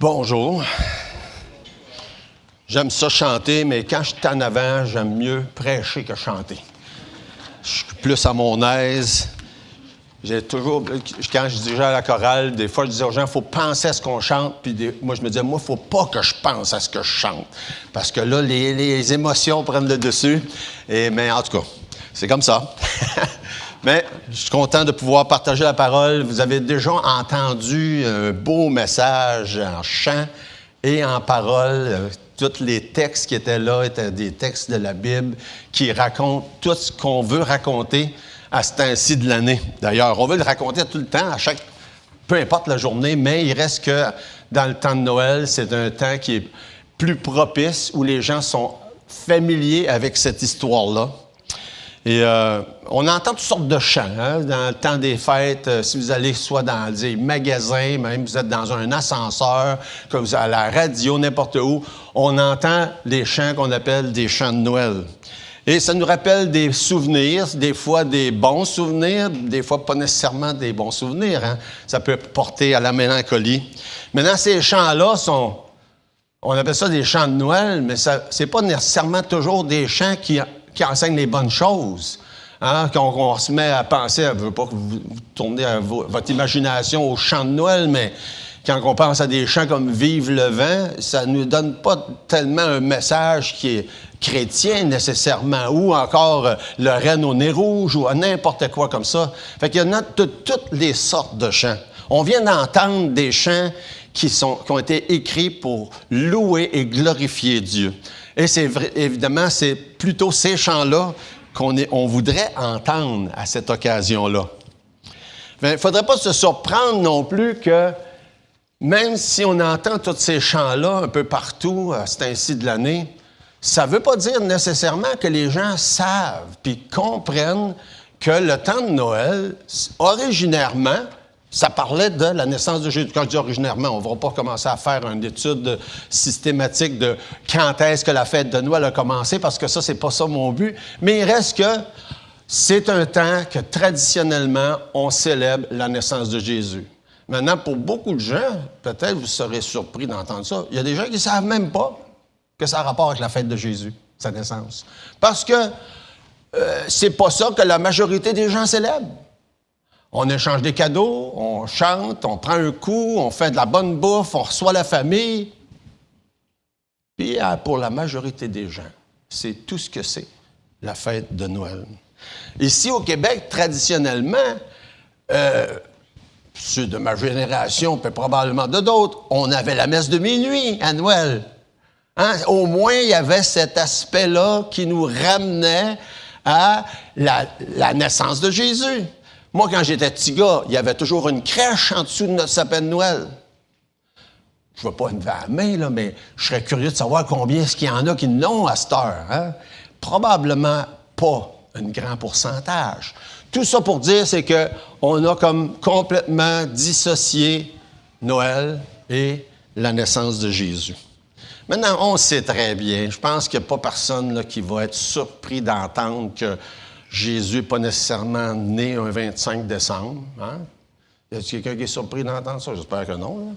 Bonjour. J'aime ça chanter, mais quand je suis en avant, j'aime mieux prêcher que chanter. Je suis plus à mon aise. J'ai toujours, quand je dirigeais à la chorale, des fois, je disais aux gens, il faut penser à ce qu'on chante. Puis moi, je me disais, moi, il ne faut pas que je pense à ce que je chante. Parce que là, les émotions prennent le dessus. Mais en tout cas, c'est comme ça. Mais je suis content de pouvoir partager la parole. Vous avez déjà entendu un beau message en chant et en parole. Tous les textes qui étaient là étaient des textes de la Bible qui racontent tout ce qu'on veut raconter à ce temps-ci de l'année. D'ailleurs, on veut le raconter tout le temps, peu importe la journée, mais il reste que dans le temps de Noël, c'est un temps qui est plus propice, où les gens sont familiers avec cette histoire-là. Et on entend toutes sortes de chants, dans le temps des fêtes. Si vous allez soit dans des magasins, même vous êtes dans un ascenseur, comme à la radio, n'importe où, on entend des chants qu'on appelle des chants de Noël. Et ça nous rappelle des souvenirs, des fois des bons souvenirs, des fois pas nécessairement des bons souvenirs. Ça peut porter à la mélancolie. Maintenant, ces chants-là on appelle ça des chants de Noël, mais c'est pas nécessairement toujours des chants qui enseignent les bonnes choses. Quand on se met à penser, je ne veux pas que vous tournez votre imagination aux chants de Noël, mais quand on pense à des chants comme « Vive le vent », ça ne nous donne pas tellement un message qui est chrétien nécessairement, ou encore « Le renne au nez rouge » ou n'importe quoi comme ça. Fait qu'il y en a de toutes les sortes de chants. On vient d'entendre des chants qui ont été écrits pour louer et glorifier Dieu. Et c'est vrai, évidemment, c'est plutôt ces chants-là qu'on voudrait entendre à cette occasion-là. Il ne faudrait pas se surprendre non plus que, même si on entend tous ces chants-là un peu partout à ce temps-ci de l'année, ça ne veut pas dire nécessairement que les gens savent puis comprennent que le temps de Noël, originairement, ça parlait de la naissance de Jésus. Quand je dis originairement, on ne va pas commencer à faire une étude systématique de quand est-ce que la fête de Noël a commencé, parce que ça, c'est pas ça mon but. Mais il reste que c'est un temps que, traditionnellement, on célèbre la naissance de Jésus. Maintenant, pour beaucoup de gens, peut-être vous serez surpris d'entendre ça, il y a des gens qui ne savent même pas que ça a rapport avec la fête de Jésus, sa naissance. Parce que c'est pas ça que la majorité des gens célèbrent. On échange des cadeaux, on chante, on prend un coup, on fait de la bonne bouffe, on reçoit la famille. Puis pour la majorité des gens, c'est tout ce que c'est, la fête de Noël. Ici au Québec, traditionnellement, ceux de ma génération, puis probablement de d'autres, on avait la messe de minuit à Noël. Au moins, il y avait cet aspect-là qui nous ramenait à la naissance de Jésus. Moi, quand j'étais petit gars, il y avait toujours une crèche en dessous de notre sapin de Noël. Je ne veux pas une à la main, là, mais je serais curieux de savoir combien est-ce qu'il y en a qui n'ont à cette heure. Probablement pas un grand pourcentage. Tout ça pour dire, c'est qu'on a comme complètement dissocié Noël et la naissance de Jésus. Maintenant, on sait très bien, je pense qu'il n'y a pas personne là, qui va être surpris d'entendre que Jésus n'est pas nécessairement né un 25 décembre. Y a-t-il quelqu'un qui est surpris d'entendre ça? J'espère que non.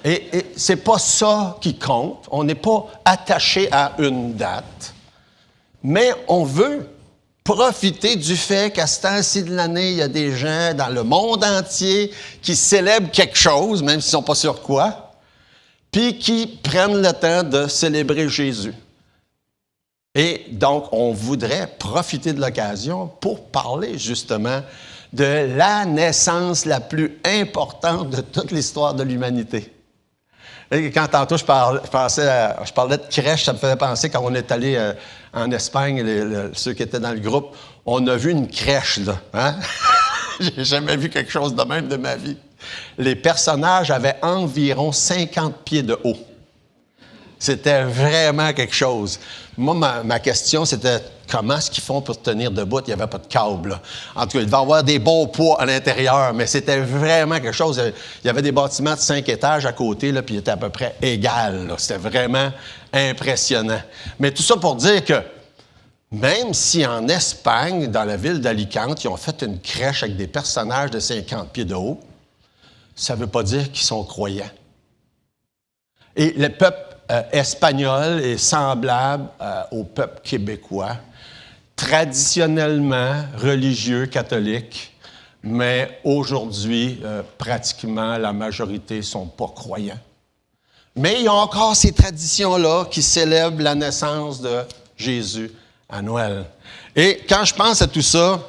Et c'est pas ça qui compte. On n'est pas attaché à une date. Mais on veut profiter du fait qu'à ce temps-ci de l'année, il y a des gens dans le monde entier qui célèbrent quelque chose, même s'ils ne sont pas sûrs quoi, puis qui prennent le temps de célébrer Jésus. Et donc, on voudrait profiter de l'occasion pour parler justement de la naissance la plus importante de toute l'histoire de l'humanité. Et quand tantôt je parlais de crèche, ça me faisait penser quand on est allé en Espagne, ceux qui étaient dans le groupe, on a vu une crèche, là. J'ai jamais vu quelque chose de même de ma vie. Les personnages avaient environ 50 pieds de haut. C'était vraiment quelque chose. Moi, ma question, c'était comment est-ce qu'ils font pour tenir debout? Il n'y avait pas de câble, là. En tout cas, il devait y avoir des bons poids à l'intérieur, mais c'était vraiment quelque chose. Il y avait des bâtiments de 5 étages à côté, là, puis ils étaient à peu près égales, là. C'était vraiment impressionnant. Mais tout ça pour dire que même si en Espagne, dans la ville d'Alicante, ils ont fait une crèche avec des personnages de 50 pieds de haut, ça ne veut pas dire qu'ils sont croyants. Et le peuple espagnol est semblable au peuple québécois, traditionnellement religieux, catholique, mais aujourd'hui, pratiquement la majorité ne sont pas croyants. Mais il y a encore ces traditions-là qui célèbrent la naissance de Jésus à Noël. Et quand je pense à tout ça,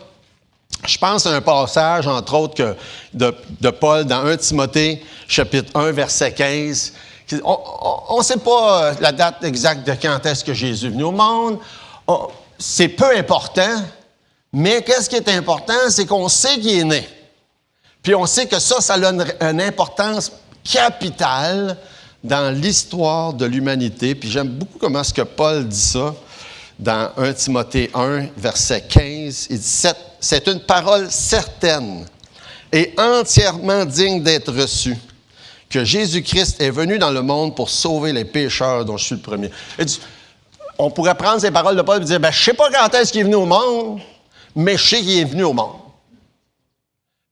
je pense à un passage, entre autres, de Paul dans 1 Timothée, chapitre 1, verset 15. On ne sait pas la date exacte de quand est-ce que Jésus est venu au monde. C'est peu important, mais qu'est-ce qui est important, c'est qu'on sait qu'il est né. Puis on sait que ça a une importance capitale dans l'histoire de l'humanité. Puis j'aime beaucoup comment est-ce que Paul dit ça dans 1 Timothée 1, verset 15. Il dit « C'est une parole certaine et entièrement digne d'être reçue, que Jésus-Christ est venu dans le monde pour sauver les pécheurs dont je suis le premier. » On pourrait prendre ces paroles de Paul et dire, je ne sais pas quand est-ce qu'il est venu au monde, mais je sais qu'il est venu au monde.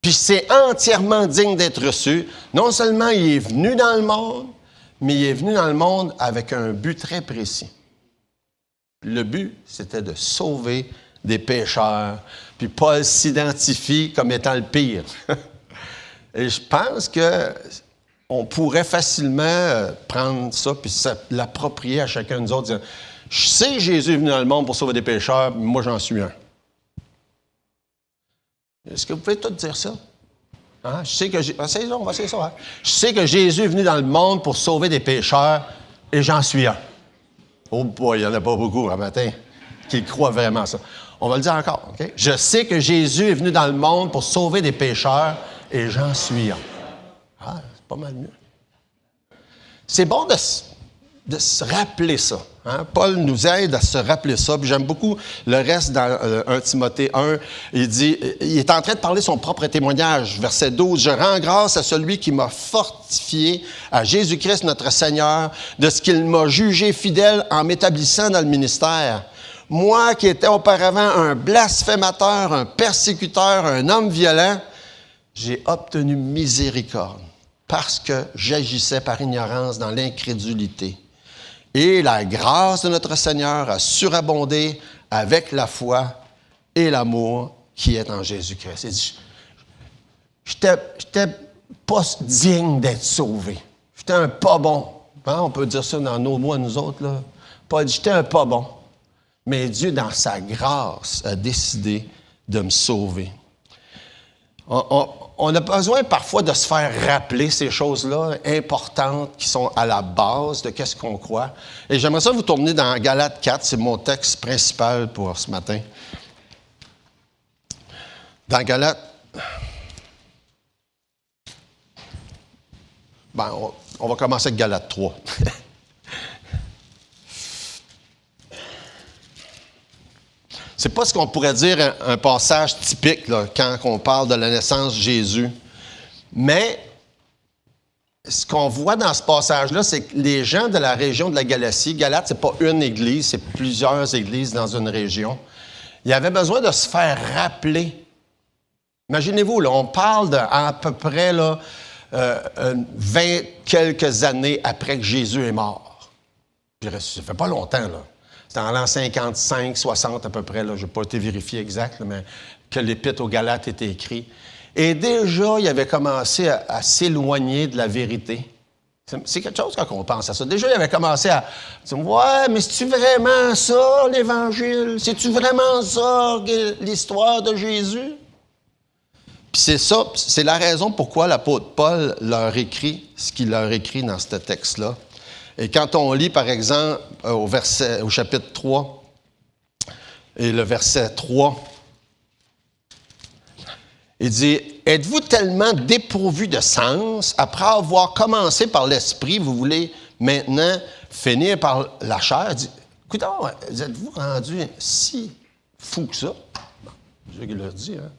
Puis c'est entièrement digne d'être reçu. Non seulement il est venu dans le monde, mais il est venu dans le monde avec un but très précis. Le but, c'était de sauver des pécheurs. Puis Paul s'identifie comme étant le pire. Et je pense qu'on pourrait facilement prendre ça puis l'approprier à chacun de nous autres, dire, je sais que Jésus est venu dans le monde pour sauver des pécheurs, mais moi j'en suis un. Est-ce que vous pouvez tout dire ça? Hein? Je sais que on va essayer ça. Hein? Je sais que Jésus est venu dans le monde pour sauver des pécheurs et j'en suis un. Oh boy, il n'y en a pas beaucoup un matin qui croient vraiment ça. On va le dire encore, OK? Je sais que Jésus est venu dans le monde pour sauver des pécheurs et j'en suis un. Ah, c'est pas mal mieux. C'est bon de se rappeler ça. Hein? Paul nous aide à se rappeler ça. Puis j'aime beaucoup le reste dans 1 Timothée 1. Il est en train de parler son propre témoignage. Verset 12. « Je rends grâce à celui qui m'a fortifié, à Jésus-Christ notre Seigneur, de ce qu'il m'a jugé fidèle en m'établissant dans le ministère. Moi qui étais auparavant un blasphémateur, un persécuteur, un homme violent, j'ai obtenu miséricorde parce que j'agissais par ignorance dans l'incrédulité. Et la grâce de notre Seigneur a surabondé avec la foi et l'amour qui est en Jésus-Christ. » Je n'étais pas digne d'être sauvé. J'étais un pas bon. Hein, on peut dire ça dans nos mots, nous autres. Là. Paul dit, j'étais un pas bon. Mais Dieu, dans sa grâce, a décidé de me sauver. On a besoin parfois de se faire rappeler ces choses-là importantes qui sont à la base de qu'est-ce qu'on croit. Et j'aimerais ça vous tourner dans Galates 4, c'est mon texte principal pour ce matin. Dans Galates, on va commencer avec Galates 3. C'est pas ce qu'on pourrait dire un passage typique là, quand on parle de la naissance de Jésus. Mais ce qu'on voit dans ce passage-là, c'est que les gens de la région de la Galatie, Galate, c'est pas une église, c'est plusieurs églises dans une région. Ils avaient besoin de se faire rappeler. Imaginez-vous, là, on parle à peu près là, 20 quelques années après que Jésus est mort. Puis, ça fait pas longtemps, là. C'était en l'an 55, 60 à peu près, là, je n'ai pas été vérifié exact, là, mais que l'Épître aux Galates était écrit. Et déjà, il avait commencé à s'éloigner de la vérité. C'est quelque chose quand on pense à ça. Déjà, il avait commencé à dire, ouais, mais c'est-tu vraiment ça, l'Évangile? C'est-tu vraiment ça, l'histoire de Jésus? Puis c'est ça, c'est la raison pourquoi l'apôtre Paul leur écrit ce qu'il leur écrit dans ce texte-là. Et quand on lit, par exemple, au chapitre 3, et le verset 3, il dit, « Êtes-vous tellement dépourvus de sens, après avoir commencé par l'esprit, vous voulez maintenant finir par la chair? » Il dit, « Écoutez, êtes-vous rendus si fous que ça? » C'est ce qu'il leur dit. Hein?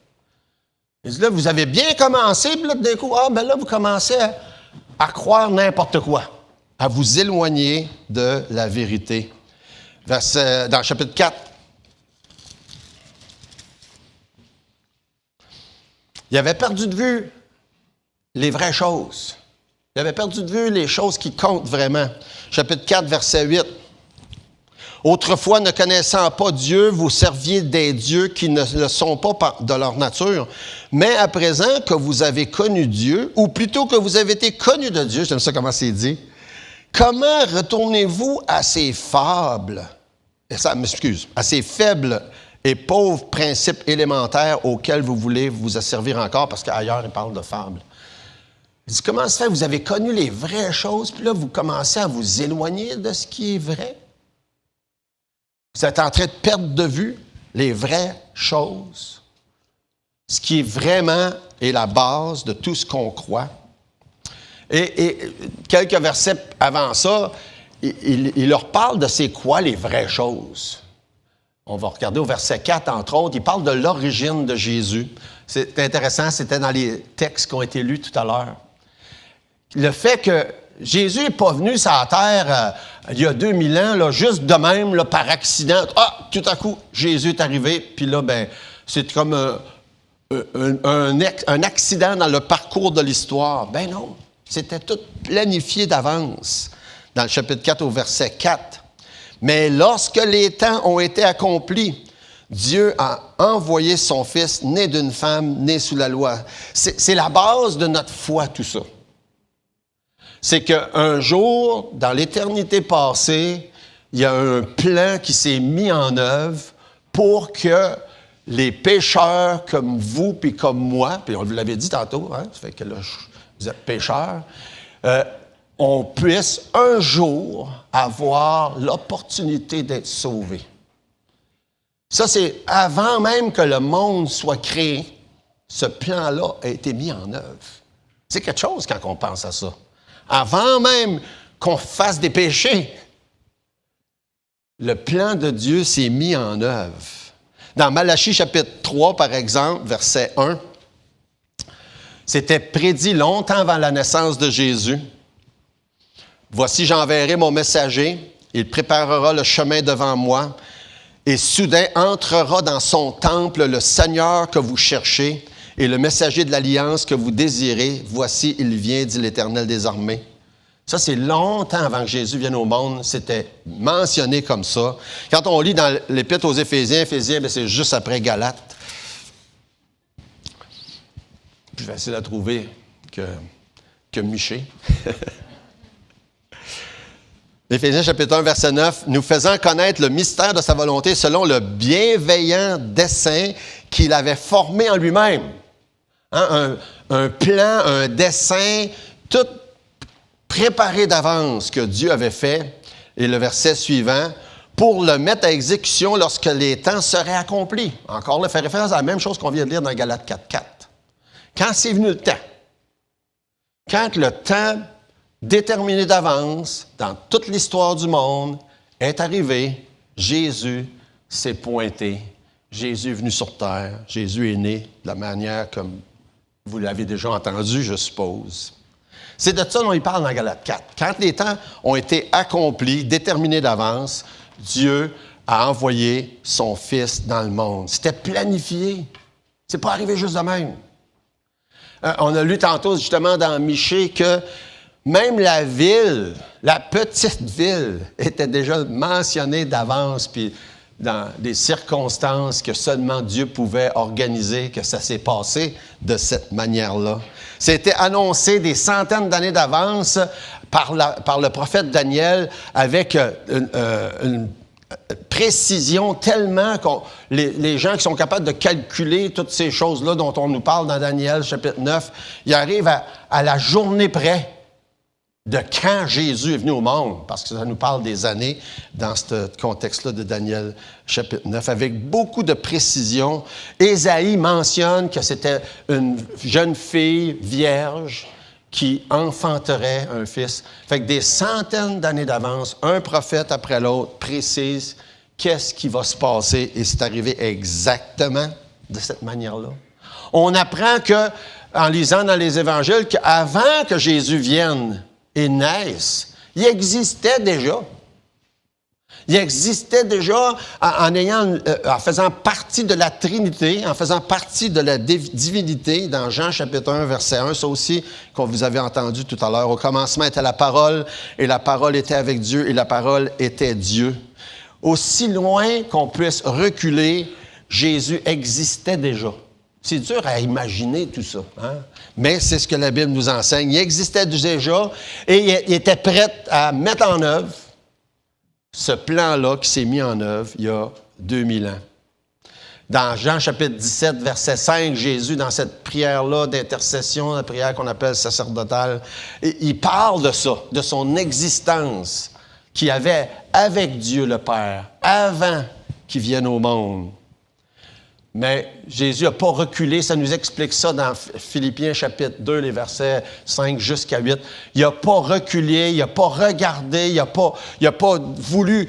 Il dit, là, vous avez bien commencé, puis là, d'un coup, là, vous commencez à croire n'importe quoi. À vous éloigner de la vérité. Dans le chapitre 4, il avait perdu de vue les vraies choses. Il avait perdu de vue les choses qui comptent vraiment. Chapitre 4, verset 8. Autrefois, ne connaissant pas Dieu, vous serviez des dieux qui ne le sont pas de leur nature. Mais à présent que vous avez connu Dieu, ou plutôt que vous avez été connus de Dieu, j'aime ça comment c'est dit, comment retournez-vous à ces fables, à ces faibles et pauvres principes élémentaires auxquels vous voulez vous asservir encore, parce qu'ailleurs, il parle de fables. Il dit, comment se fait, vous avez connu les vraies choses, puis là, vous commencez à vous éloigner de ce qui est vrai? Vous êtes en train de perdre de vue les vraies choses, ce qui vraiment est la base de tout ce qu'on croit. Et quelques versets avant ça, il leur parle de c'est quoi les vraies choses. On va regarder au verset 4, entre autres, il parle de l'origine de Jésus. C'est intéressant, c'était dans les textes qui ont été lus tout à l'heure. Le fait que Jésus n'est pas venu sur la terre il y a 2000 ans, là, juste de même, là, par accident. Ah, tout à coup, Jésus est arrivé, puis là, c'est comme un accident dans le parcours de l'histoire. Ben non, c'était tout planifié d'avance. Dans le chapitre 4 au verset 4. Mais lorsque les temps ont été accomplis, Dieu a envoyé son Fils, né d'une femme, né sous la loi. C'est la base de notre foi, tout ça. C'est qu'un jour, dans l'éternité passée, il y a un plan qui s'est mis en œuvre pour que les pécheurs comme vous puis comme moi, puis on vous l'avait dit tantôt, hein, ça fait que là, vous êtes pécheurs, on puisse un jour avoir l'opportunité d'être sauvé. Ça, c'est avant même que le monde soit créé, ce plan-là a été mis en œuvre. C'est quelque chose quand on pense à ça. Avant même qu'on fasse des péchés, le plan de Dieu s'est mis en œuvre. Dans Malachie chapitre 3, par exemple, verset 1, c'était prédit longtemps avant la naissance de Jésus. « Voici, j'enverrai mon messager, il préparera le chemin devant moi, et soudain entrera dans son temple le Seigneur que vous cherchez, et le messager de l'alliance que vous désirez. Voici, il vient, dit l'Éternel des armées. » Ça, c'est longtemps avant que Jésus vienne au monde. C'était mentionné comme ça. Quand on lit dans l'Épître aux Éphésiens, c'est juste après Galates. Je vais essayer de la trouver que Miché. Éphésiens chapitre 1, verset 9, « Nous faisant connaître le mystère de sa volonté selon le bienveillant dessein qu'il avait formé en lui-même. » Hein, un plan, un dessein, tout préparé d'avance que Dieu avait fait. Et le verset suivant, « Pour le mettre à exécution lorsque les temps seraient accomplis. » Encore là, fait référence à la même chose qu'on vient de lire dans Galates 4.4. Quand c'est venu le temps, quand le temps déterminé d'avance dans toute l'histoire du monde est arrivé, Jésus s'est pointé. Jésus est venu sur terre. Jésus est né de la manière comme vous l'avez déjà entendu, je suppose. C'est de ça dont il parle dans Galates 4. Quand les temps ont été accomplis, déterminés d'avance, Dieu a envoyé son Fils dans le monde. C'était planifié. C'est pas arrivé juste de même. On a lu tantôt, justement, dans Michée, que même la ville, la petite ville, était déjà mentionnée d'avance, puis dans des circonstances que seulement Dieu pouvait organiser, que ça s'est passé de cette manière-là. C'était annoncé des centaines d'années d'avance par le prophète Daniel avec une précision tellement que les gens qui sont capables de calculer toutes ces choses-là dont on nous parle dans Daniel, chapitre 9, ils arrivent à la journée près de quand Jésus est venu au monde, parce que ça nous parle des années dans ce contexte-là de Daniel, chapitre 9, avec beaucoup de précision. Ésaïe mentionne que c'était une jeune fille vierge qui enfanterait un fils. Fait que des centaines d'années d'avance, un prophète après l'autre précise qu'est-ce qui va se passer, et c'est arrivé exactement de cette manière-là. On apprend en lisant dans les évangiles, qu'avant que Jésus vienne et naisse, il existait déjà. Il existait déjà en faisant partie de la Trinité, en faisant partie de la divinité, dans Jean chapitre 1, verset 1, ça aussi qu'on vous avait entendu tout à l'heure. Au commencement était la parole, et la parole était avec Dieu, et la parole était Dieu. Aussi loin qu'on puisse reculer, Jésus existait déjà. C'est dur à imaginer tout ça, hein? Mais c'est ce que la Bible nous enseigne. Il existait déjà et il était prêt à mettre en œuvre ce plan-là qui s'est mis en œuvre il y a 2000 ans. Dans Jean chapitre 17, verset 5, Jésus, dans cette prière-là d'intercession, la prière qu'on appelle sacerdotale, il parle de ça, de son existence qu'il avait avec Dieu le Père, avant qu'il vienne au monde. Mais Jésus n'a pas reculé, ça nous explique ça dans Philippiens chapitre 2, les versets 5 jusqu'à 8. Il n'a pas reculé, il n'a pas regardé, il n'a pas voulu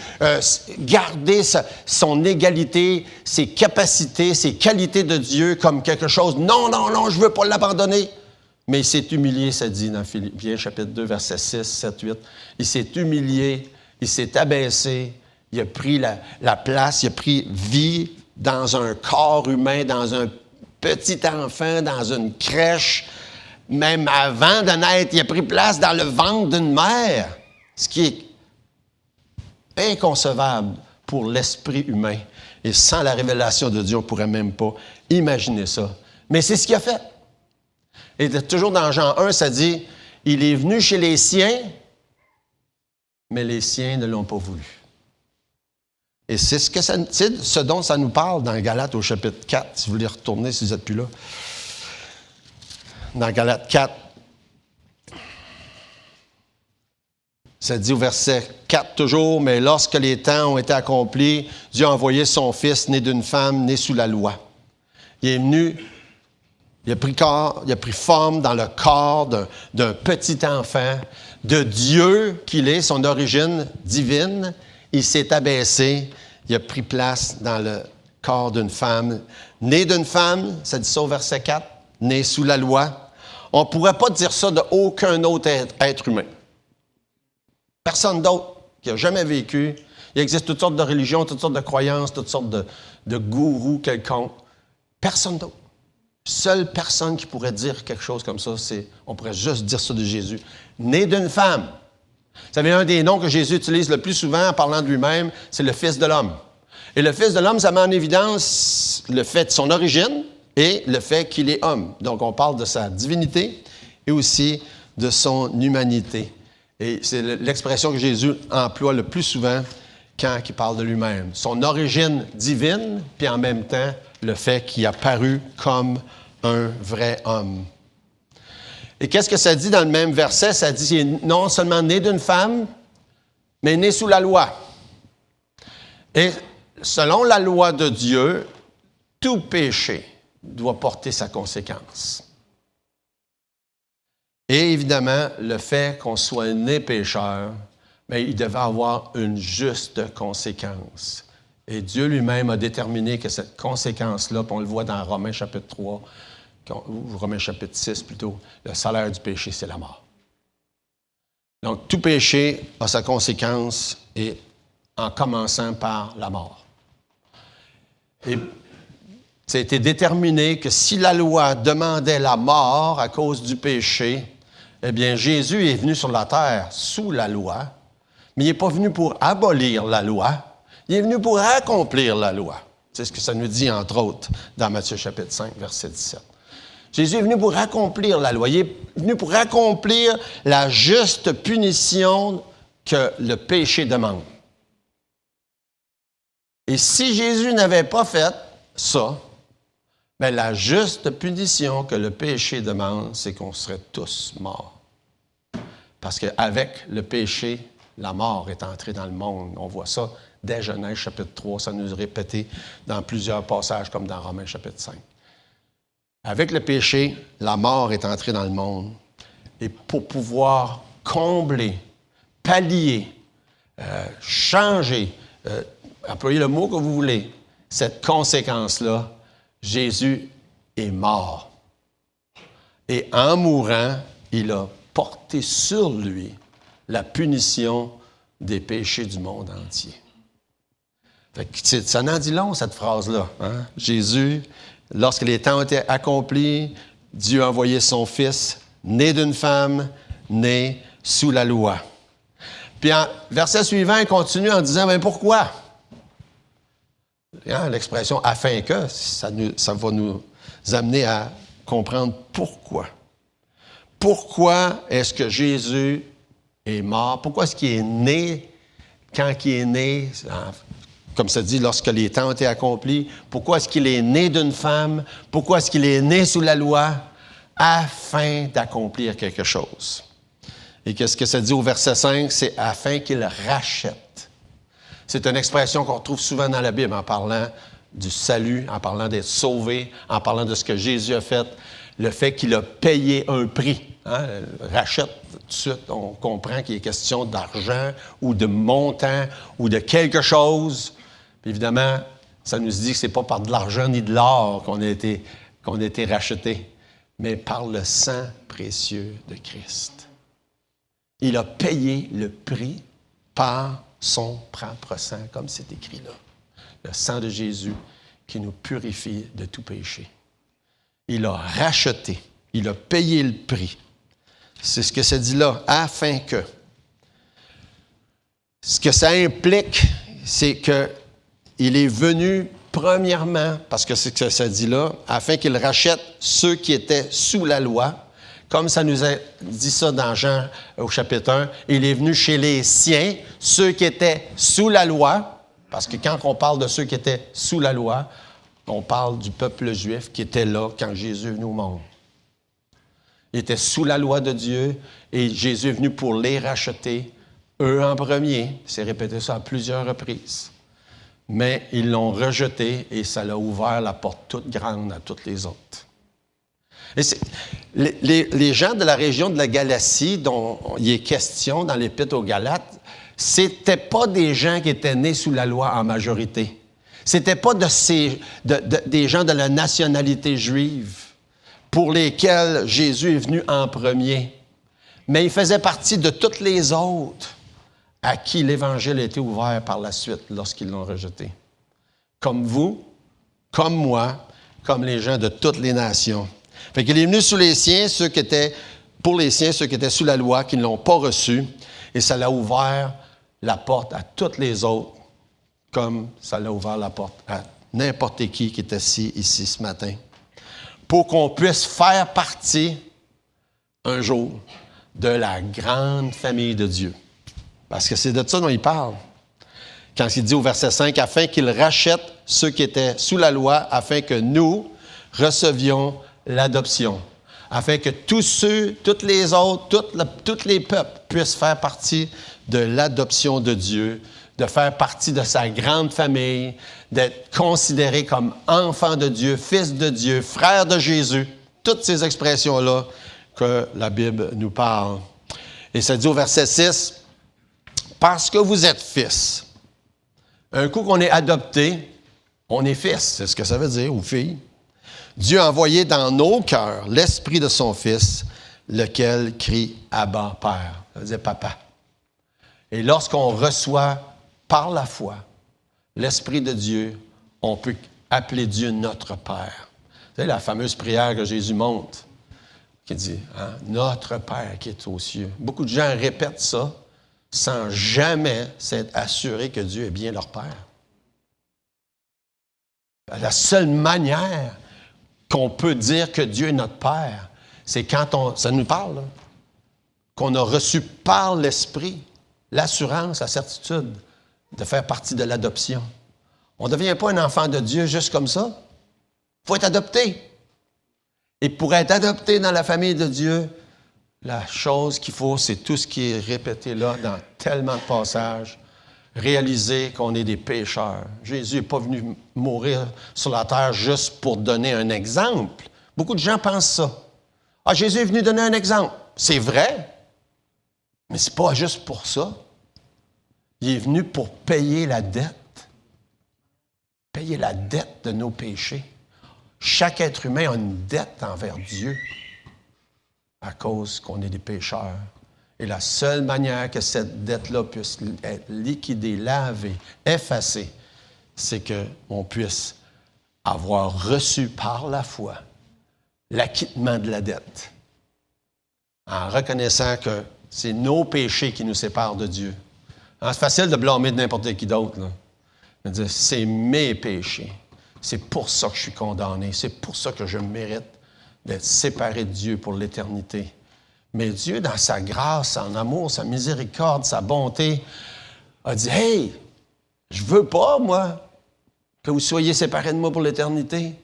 garder son égalité, ses capacités, ses qualités de Dieu comme quelque chose. Non, je ne veux pas l'abandonner. Mais il s'est humilié, ça dit dans Philippiens chapitre 2, versets 6, 7, 8. Il s'est humilié, il s'est abaissé, il a pris la place, il a pris vie dans un corps humain, dans un petit enfant, dans une crèche. Même avant de naître, il a pris place dans le ventre d'une mère, ce qui est inconcevable pour l'esprit humain. Et sans la révélation de Dieu, on ne pourrait même pas imaginer ça. Mais c'est ce qu'il a fait. Et toujours dans Jean 1, ça dit, « Il est venu chez les siens, mais les siens ne l'ont pas voulu. » Et c'est ce dont ça nous parle dans Galates au chapitre 4, si vous voulez retourner, si vous n'êtes plus là. Dans Galates 4, ça dit au verset 4 toujours, « Mais lorsque les temps ont été accomplis, Dieu a envoyé son Fils, né d'une femme, né sous la loi. Il est venu, il a pris forme dans le corps d'un petit enfant, de Dieu qu'il est, son origine divine. Il s'est abaissé, il a pris place dans le corps d'une femme. Né d'une femme, ça dit ça au verset 4, né sous la loi. On ne pourrait pas dire ça d'aucun autre être humain. Personne d'autre qui a jamais vécu. Il existe toutes sortes de religions, toutes sortes de croyances, toutes sortes de gourous quelconques. Personne d'autre. Seule personne qui pourrait dire quelque chose comme ça, on pourrait juste dire ça de Jésus. Né d'une femme. Vous savez, un des noms que Jésus utilise le plus souvent en parlant de lui-même, c'est le Fils de l'homme. Et le Fils de l'homme, ça met en évidence le fait de son origine et le fait qu'il est homme. Donc, on parle de sa divinité et aussi de son humanité. Et c'est l'expression que Jésus emploie le plus souvent quand il parle de lui-même. Son origine divine, puis en même temps, le fait qu'il a paru comme un vrai homme. Et qu'est-ce que ça dit dans le même verset? Ça dit qu'il est non seulement né d'une femme, mais né sous la loi. Et selon la loi de Dieu, tout péché doit porter sa conséquence. Et évidemment, le fait qu'on soit né pécheur, bien, il devait avoir une juste conséquence. Et Dieu lui-même a déterminé que cette conséquence-là, puis on le voit dans Romains chapitre 3, ou Romains chapitre 6 plutôt, le salaire du péché, c'est la mort. Donc, tout péché a sa conséquence, et en commençant par la mort. Et ça a été déterminé que si la loi demandait la mort à cause du péché, eh bien, Jésus est venu sur la terre sous la loi, mais il n'est pas venu pour abolir la loi, il est venu pour accomplir la loi. C'est ce que ça nous dit, entre autres, dans Matthieu chapitre 5, verset 17. Jésus est venu pour accomplir la loi. Il est venu pour accomplir la juste punition que le péché demande. Et si Jésus n'avait pas fait ça, bien, la juste punition que le péché demande, c'est qu'on serait tous morts. Parce qu'avec le péché, la mort est entrée dans le monde. On voit ça dès Genèse chapitre 3. Ça nous est répété dans plusieurs passages, comme dans Romains chapitre 5. Avec le péché, la mort est entrée dans le monde. Et pour pouvoir combler, pallier, changer, employez le mot que vous voulez, cette conséquence-là, Jésus est mort. Et en mourant, il a porté sur lui la punition des péchés du monde entier. Fait que, ça n'en dit long, cette phrase-là. Hein? Jésus, lorsque les temps ont été accomplis, Dieu a envoyé son Fils, né d'une femme, né sous la loi. Puis, en verset suivant, il continue en disant, « Mais pourquoi? » Hein, l'expression « afin que », ça va nous amener à comprendre pourquoi. Pourquoi est-ce que Jésus est mort? Pourquoi est-ce qu'il est né quand il est né, comme ça dit, lorsque les temps ont été accomplis? Pourquoi est-ce qu'il est né d'une femme? Pourquoi est-ce qu'il est né sous la loi? Afin d'accomplir quelque chose. Et qu'est-ce que ça dit au verset 5? C'est afin qu'il rachète. C'est une expression qu'on retrouve souvent dans la Bible en parlant du salut, en parlant d'être sauvé, en parlant de ce que Jésus a fait, le fait qu'il a payé un prix. Hein? Rachète, tout de suite, on comprend qu'il est question d'argent ou de montant ou de quelque chose. Puis évidemment, ça nous dit que ce n'est pas par de l'argent ni de l'or qu'on a été rachetés, mais par le sang précieux de Christ. Il a payé le prix par son propre sang, comme c'est écrit là. Le sang de Jésus qui nous purifie de tout péché. Il a racheté, il a payé le prix. C'est ce que ça dit là, afin que. Ce que ça implique, c'est qu'il est venu premièrement, parce que c'est ce que ça dit là, afin qu'il rachète ceux qui étaient sous la loi. Comme ça nous a dit ça dans Jean au chapitre 1, il est venu chez les siens, ceux qui étaient sous la loi, parce que quand on parle de ceux qui étaient sous la loi, on parle du peuple juif qui était là quand Jésus est venu au monde. Il était sous la loi de Dieu et Jésus est venu pour les racheter, eux en premier. C'est répété ça à plusieurs reprises. Mais ils l'ont rejeté et ça l'a ouvert la porte toute grande à toutes les autres. Et les gens de la région de la Galatie, dont il est question dans l'Épître aux Galates, c'était pas des gens qui étaient nés sous la loi en majorité. C'était pas des gens de la nationalité juive pour lesquels Jésus est venu en premier. Mais il faisait partie de toutes les autres à qui l'Évangile a été ouvert par la suite lorsqu'ils l'ont rejeté. Comme vous, comme moi, comme les gens de toutes les nations. Fait qu'il est venu sous les siens, pour les siens, ceux qui étaient sous la loi, qui ne l'ont pas reçu, et ça l'a ouvert la porte à toutes les autres, comme ça l'a ouvert la porte à n'importe qui est assis ici ce matin, pour qu'on puisse faire partie, un jour, de la grande famille de Dieu. Parce que c'est de ça dont il parle. Quand il dit au verset 5, « Afin qu'il rachète ceux qui étaient sous la loi, afin que nous recevions l'adoption. » Afin que tous ceux, toutes les autres, tous les peuples puissent faire partie de l'adoption de Dieu, de faire partie de sa grande famille, d'être considérés comme enfants de Dieu, fils de Dieu, frères de Jésus. Toutes ces expressions-là que la Bible nous parle. Et ça dit au verset 6, « Parce que vous êtes fils. » Un coup qu'on est adopté, on est fils, c'est ce que ça veut dire, ou fille. Dieu a envoyé dans nos cœurs l'Esprit de son Fils, lequel crie « Abba, Père ». Ça veut dire « Papa ». Et lorsqu'on reçoit par la foi l'Esprit de Dieu, on peut appeler Dieu notre Père. Vous savez, la fameuse prière que Jésus montre, qui dit hein, « Notre Père qui est aux cieux ». Beaucoup de gens répètent ça sans jamais s'être assurés que Dieu est bien leur Père. La seule manière qu'on peut dire que Dieu est notre Père, c'est quand ça nous parle, là, qu'on a reçu par l'Esprit l'assurance, la certitude de faire partie de l'adoption. On ne devient pas un enfant de Dieu juste comme ça. Il faut être adopté. Et pour être adopté dans la famille de Dieu, la chose qu'il faut, c'est tout ce qui est répété là dans tellement de passages, réaliser qu'on est des pécheurs. Jésus n'est pas venu mourir sur la terre juste pour donner un exemple. Beaucoup de gens pensent ça. Ah, Jésus est venu donner un exemple. C'est vrai, mais ce n'est pas juste pour ça. Il est venu pour payer la dette. Payer la dette de nos péchés. Chaque être humain a une dette envers Dieu à cause qu'on est des pécheurs. Et la seule manière que cette dette-là puisse être liquidée, lavée, effacée, c'est qu'on puisse avoir reçu par la foi l'acquittement de la dette, en reconnaissant que c'est nos péchés qui nous séparent de Dieu. C'est facile de blâmer de n'importe qui d'autre, là. De dire, c'est mes péchés. C'est pour ça que je suis condamné. C'est pour ça que je mérite d'être séparé de Dieu pour l'éternité. Mais Dieu, dans sa grâce, son amour, sa miséricorde, sa bonté, a dit, « Hey, je veux pas, moi, que vous soyez séparés de moi pour l'éternité.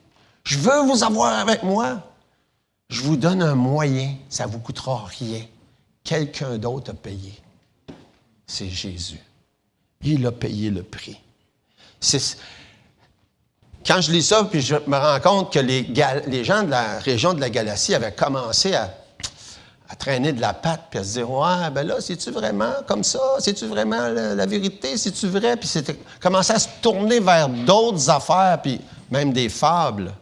Je veux vous avoir avec moi. Je vous donne un moyen, ça ne vous coûtera rien. Quelqu'un d'autre a payé. C'est Jésus. Il a payé le prix. » Quand je lis ça, puis je me rends compte que les gens de la région de la Galatie avaient commencé à traîner de la patte, puis à se dire, « Ouais, ben là, c'est-tu vraiment comme ça? C'est-tu vraiment la vérité? C'est-tu vrai? » Puis c'était commencé à se tourner vers d'autres affaires, puis même des fables.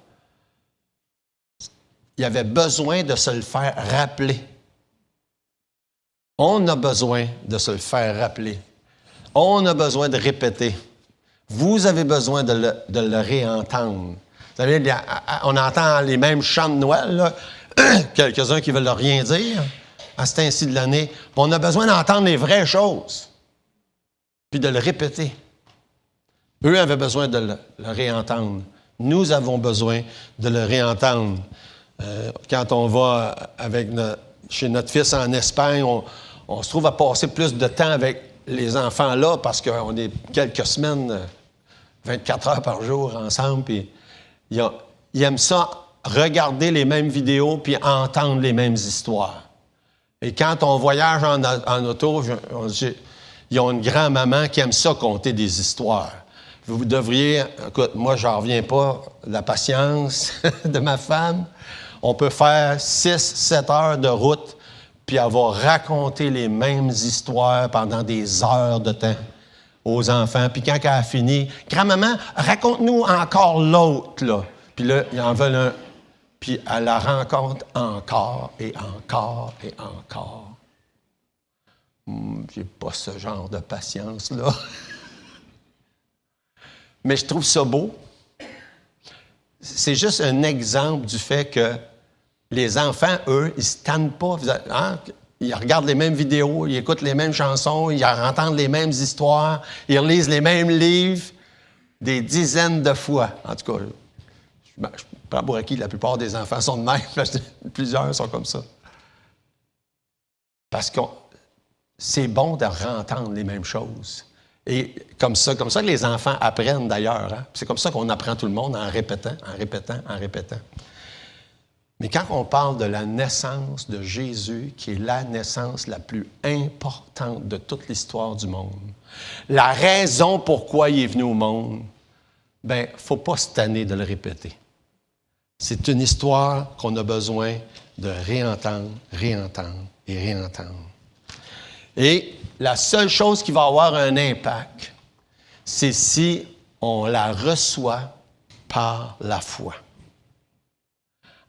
Il y avait besoin de se le faire rappeler. On a besoin de se le faire rappeler. On a besoin de répéter. Vous avez besoin de le réentendre. Vous savez, on entend les mêmes chants de Noël, là. Quelques-uns qui veulent rien dire à cet ainsi de l'année. On a besoin d'entendre les vraies choses, puis de le répéter. Eux avaient besoin de le réentendre. Nous avons besoin de le réentendre. Quand on va chez notre fils en Espagne, on se trouve à passer plus de temps avec les enfants là parce qu'on est quelques semaines, 24 heures par jour ensemble, puis ils aiment ça, regarder les mêmes vidéos puis entendre les mêmes histoires. Et quand on voyage en auto, ils ont une grand-maman qui aime ça conter des histoires. Vous devriez, écoute, moi, j'en reviens pas de la patience de ma femme. On peut faire 6-7 heures de route puis avoir raconté les mêmes histoires pendant des heures de temps aux enfants. Puis quand elle a fini, « Grand-maman, raconte-nous encore l'autre, là. » Puis là, ils en veulent un. Puis elle la rencontre encore et encore et encore. J'ai pas ce genre de patience-là. Mais je trouve ça beau. C'est juste un exemple du fait que les enfants, eux, ils ne se tannent pas. Hein? Ils regardent les mêmes vidéos, ils écoutent les mêmes chansons, ils entendent les mêmes histoires, ils relisent les mêmes livres des dizaines de fois. En tout cas, je prends pour acquis, la plupart des enfants sont de même. Plusieurs sont comme ça. Parce que c'est bon de réentendre les mêmes choses. Et comme ça que les enfants apprennent d'ailleurs. Hein? C'est comme ça qu'on apprend tout le monde en répétant, en répétant, en répétant. Mais quand on parle de la naissance de Jésus, qui est la naissance la plus importante de toute l'histoire du monde, la raison pourquoi il est venu au monde, bien, il ne faut pas se tanner de le répéter. C'est une histoire qu'on a besoin de réentendre, réentendre et réentendre. Et la seule chose qui va avoir un impact, c'est si on la reçoit par la foi.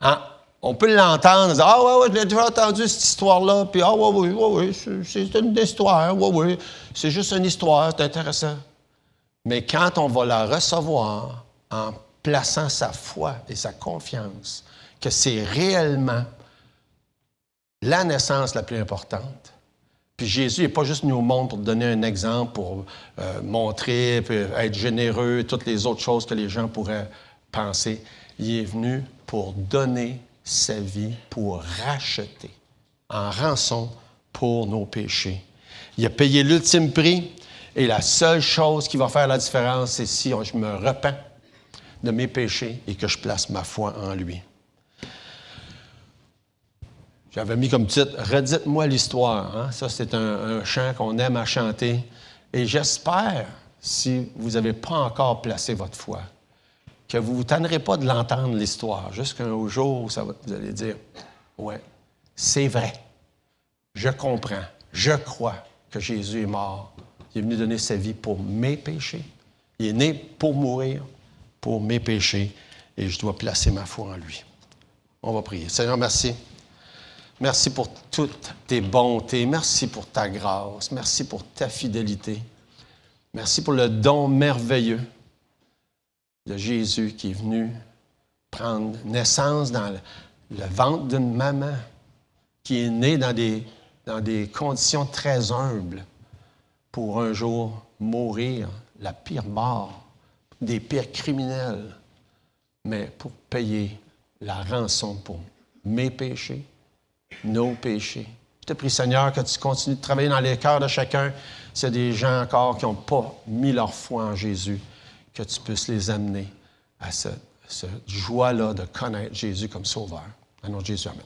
Hein? On peut l'entendre, dire, « Ah ouais, j'ai déjà entendu cette histoire-là, puis ah ouais, c'est une histoire, ouais, c'est juste une histoire, c'est intéressant. » Mais quand on va la recevoir en plaçant sa foi et sa confiance, que c'est réellement la naissance la plus importante, puis Jésus n'est pas juste venu au monde pour donner un exemple, pour montrer, puis être généreux, toutes les autres choses que les gens pourraient penser. Il est venu pour donner sa vie, pour racheter en rançon pour nos péchés. Il a payé l'ultime prix et la seule chose qui va faire la différence, c'est si je me repens de mes péchés et que je place ma foi en lui. J'avais mis comme titre « Redites-moi l'histoire hein? ». Ça, c'est un chant qu'on aime à chanter. Et j'espère, si vous n'avez pas encore placé votre foi, que vous ne vous tannerez pas de l'entendre, l'histoire, jusqu'à un jour où vous allez dire « Ouais, c'est vrai, je comprends, je crois que Jésus est mort. Il est venu donner sa vie pour mes péchés. Il est né pour mourir pour mes péchés et je dois placer ma foi en lui. » On va prier. Seigneur, merci. Merci pour toutes tes bontés. Merci pour ta grâce. Merci pour ta fidélité. Merci pour le don merveilleux de Jésus qui est venu prendre naissance dans le ventre d'une maman, qui est née dans des conditions très humbles pour un jour mourir la pire mort des pires criminels, mais pour payer la rançon pour mes péchés, nos péchés. Je te prie, Seigneur, que tu continues de travailler dans les cœurs de chacun. S'il y a des gens encore qui n'ont pas mis leur foi en Jésus, que tu puisses les amener à cette joie-là de connaître Jésus comme Sauveur. Au nom de Jésus, amen.